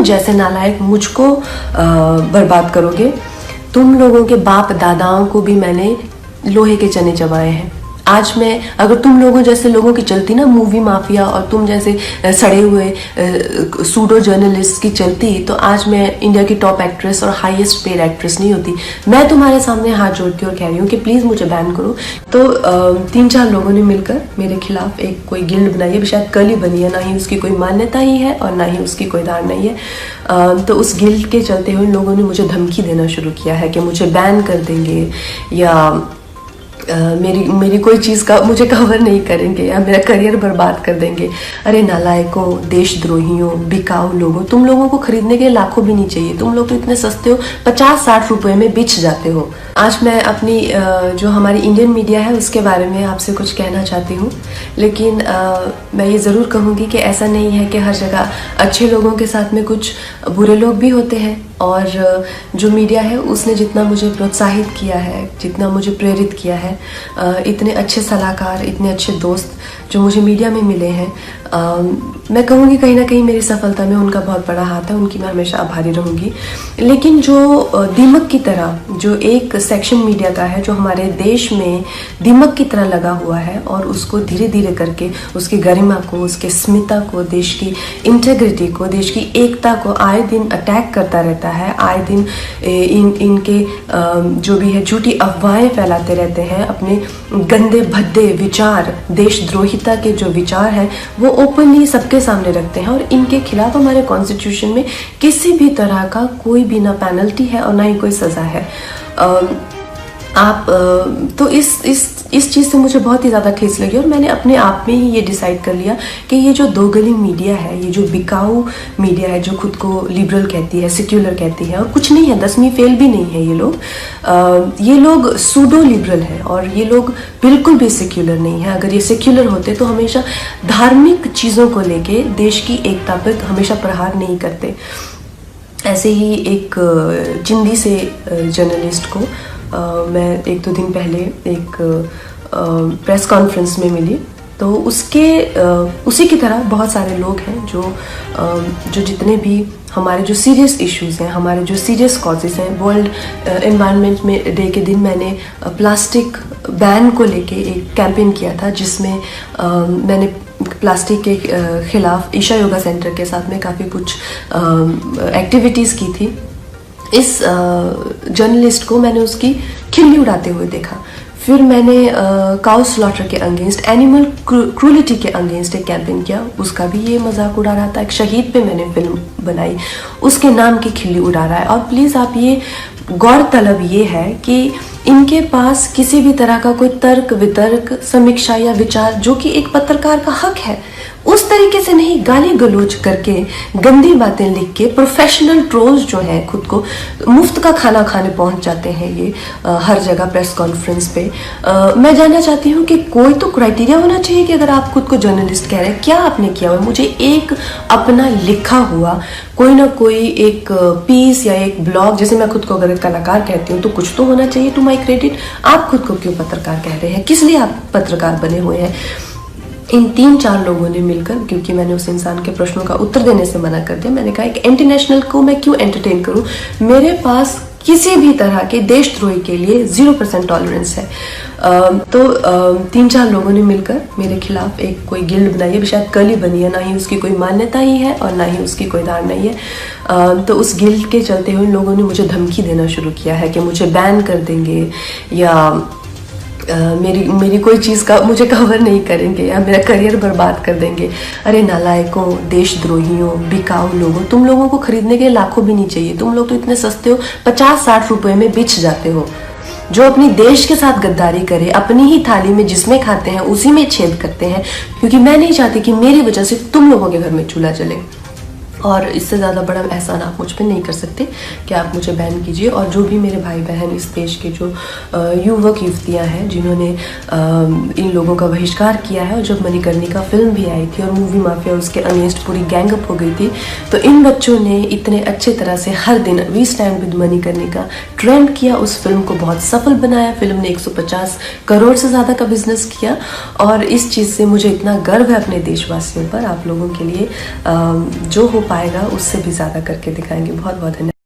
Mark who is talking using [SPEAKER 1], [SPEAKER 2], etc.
[SPEAKER 1] जैसे नालायक मुझको बर्बाद करोगे। तुम लोगों के बाप दादाओं को भी मैंने लोहे के चने चबाए हैं। आज मैं अगर तुम लोगों जैसे लोगों की चलती ना मूवी माफिया, और तुम जैसे सड़े हुए सूडो जर्नलिस्ट की चलती, तो आज मैं इंडिया की टॉप एक्ट्रेस और हाईएस्ट पेड एक्ट्रेस नहीं होती। मैं तुम्हारे सामने हाथ जोड़ती हूँ और कह रही हूँ कि प्लीज़ मुझे बैन करो। तो 3-4 लोगों ने मिलकर मेरे खिलाफ एक कोई गिल्ड बनाई है, शायद कल ही बनी है, ना ही उसकी कोई मान्यता ही है और ना ही उसकी कोई धारणा ही है। तो उस गिल्ड के चलते हुए लोगों ने मुझे धमकी देना शुरू किया है कि मुझे बैन कर देंगे, या मेरी कोई चीज़ का मुझे कवर नहीं करेंगे, या मेरा करियर बर्बाद कर देंगे। अरे नालायकों, देशद्रोहियों, बिकाऊ लोगों, तुम लोगों को खरीदने के लाखों भी नहीं चाहिए। तुम लोग तो इतने सस्ते हो, 50-60 रुपए में बिछ जाते हो। आज मैं अपनी जो हमारी इंडियन मीडिया है उसके बारे में आपसे कुछ कहना चाहती हूँ, लेकिन मैं ये ज़रूर कहूँगी कि ऐसा नहीं है कि हर जगह अच्छे लोगों के साथ में कुछ बुरे लोग भी होते हैं। और जो मीडिया है उसने जितना मुझे प्रोत्साहित किया है, जितना मुझे प्रेरित किया है, इतने अच्छे सलाहकार, इतने अच्छे दोस्त जो मुझे मीडिया में मिले हैं, मैं कहूँगी कहीं ना कहीं मेरी सफलता में उनका बहुत बड़ा हाथ है। उनकी मैं हमेशा आभारी रहूँगी। लेकिन जो दीमक की तरह जो एक सेक्शन मीडिया का है जो हमारे देश में दीमक की तरह लगा हुआ है, और उसको धीरे धीरे करके उसकी गरिमा को, उसके स्मिता को, देश की इंटेग्रिटी को, देश की एकता को आए दिन अटैक करता रहता है। आए दिन इनके जो भी है झूठी अफवाहें फैलाते रहते हैं। अपने गंदे भद्दे विचार, देशद्रोहिता के जो विचार हैं वो ओपनली सबके सामने रखते हैं, और इनके खिलाफ हमारे कॉन्स्टिट्यूशन में किसी भी तरह का कोई भी ना पेनल्टी है और ना ही कोई सज़ा है। आप तो इस चीज़ से मुझे बहुत ही ज़्यादा ठेस लगी, और मैंने अपने आप में ही ये डिसाइड कर लिया कि ये जो दोगली मीडिया है, ये जो बिकाऊ मीडिया है, जो खुद को लिबरल कहती है, सेक्युलर कहती है, और कुछ नहीं है, 10वीं फेल भी नहीं है ये लोग सूडो लिबरल है, और ये लोग बिल्कुल भी सेक्युलर नहीं है। अगर ये सेक्युलर होते तो हमेशा धार्मिक चीज़ों को लेके देश की एकता पर हमेशा प्रहार नहीं करते। ऐसे ही एक चिंदी से जर्नलिस्ट को मैं 1-2 दिन पहले एक प्रेस कॉन्फ्रेंस में मिली, तो उसी की तरह बहुत सारे लोग हैं जो जितने भी हमारे जो सीरियस इश्यूज़ हैं, हमारे जो सीरियस कॉजेज़ हैं। वर्ल्ड एनवायरनमेंट में डे के दिन मैंने प्लास्टिक बैन को लेके एक कैंपेन किया था, जिसमें मैंने प्लास्टिक के खिलाफ ईशा योगा सेंटर के साथ में काफ़ी कुछ एक्टिविटीज़ की थी। इस जर्नलिस्ट को मैंने उसकी खिल्ली उड़ाते हुए देखा। फिर मैंने काउ स्लॉटर के अगेंस्ट, एनिमल क्रूलिटी के अगेंस्ट एक कैंपेन किया, उसका भी ये मजाक उड़ा रहा था। एक शहीद पे मैंने फिल्म बनाई, उसके नाम की खिल्ली उड़ा रहा है। और प्लीज़ आप ये गौरतलब ये है कि इनके पास किसी भी तरह का कोई तर्क वितर्क, समीक्षा या विचार, जो कि एक पत्रकार का हक है, उस तरीके से नहीं, गाली गलौज करके, गंदी बातें लिख के, प्रोफेशनल ट्रोल्स जो हैं, खुद को मुफ्त का खाना खाने पहुंच जाते हैं ये हर जगह प्रेस कॉन्फ्रेंस पे। मैं जानना चाहती हूँ कि कोई तो क्राइटेरिया होना चाहिए कि अगर आप खुद को जर्नलिस्ट कह रहे हैं, क्या आपने किया हुआ? मुझे एक अपना लिखा हुआ कोई ना कोई एक पीस या एक ब्लॉग, जैसे मैं खुद को अगर कलाकार कहती हूँ तो कुछ तो होना चाहिए टू माई क्रेडिट। आप खुद को क्यों पत्रकार कह रहे हैं? किस लिए आप पत्रकार बने हुए हैं? इन 3-4 लोगों ने मिलकर, क्योंकि मैंने उस इंसान के प्रश्नों का उत्तर देने से मना कर दिया, मैंने कहा एक इंटरनेशनल को मैं क्यों एंटरटेन करूं? मेरे पास किसी भी तरह के देशद्रोही के लिए 0% टॉलरेंस है। तो 3-4 लोगों ने मिलकर मेरे खिलाफ एक कोई गिल्ड बनाई है, शायद कल ही बनी है, ना ही उसकी कोई मान्यता ही है और ना ही उसकी कोई धारणा ही है। तो उस गिल्ड के चलते हुए लोगों ने मुझे धमकी देना शुरू किया है कि मुझे बैन कर देंगे, या मेरी कोई चीज़ का मुझे कवर नहीं करेंगे, या मेरा करियर बर्बाद कर देंगे। अरे नालायकों, देशद्रोहियों, बिकाऊ लोगों, तुम लोगों को खरीदने के लाखों भी नहीं चाहिए। तुम लोग तो इतने सस्ते हो, 50-60 रुपए में बिछ जाते हो। जो अपनी देश के साथ गद्दारी करे, अपनी ही थाली में जिसमें खाते हैं उसी में छेद करते हैं, क्योंकि मैं नहीं चाहती कि मेरी वजह से तुम लोगों के घर में चूल्हा जले। और इससे ज़्यादा बड़ा एहसान आप मुझ पर नहीं कर सकते कि आप मुझे बैन कीजिए। और जो भी मेरे भाई बहन इस देश के जो युवक युवतियाँ हैं जिन्होंने इन लोगों का बहिष्कार किया है, और जब मणिकर्णिका फिल्म भी आई थी और मूवी माफिया उसके अगेंस्ट पूरी गैंगअप हो गई थी, तो इन बच्चों ने इतने अच्छे तरह से हर दिन we stand with Manikarnika trend किया, उस फिल्म को बहुत सफल बनाया। फिल्म ने 150 करोड़ से ज़्यादा का बिजनेस किया, और इस चीज़ से मुझे इतना गर्व है अपने देशवासियों पर। आप लोगों के लिए जो हो पाया पाएगा उससे भी ज़्यादा करके दिखाएंगे। बहुत बहुत धन्यवाद।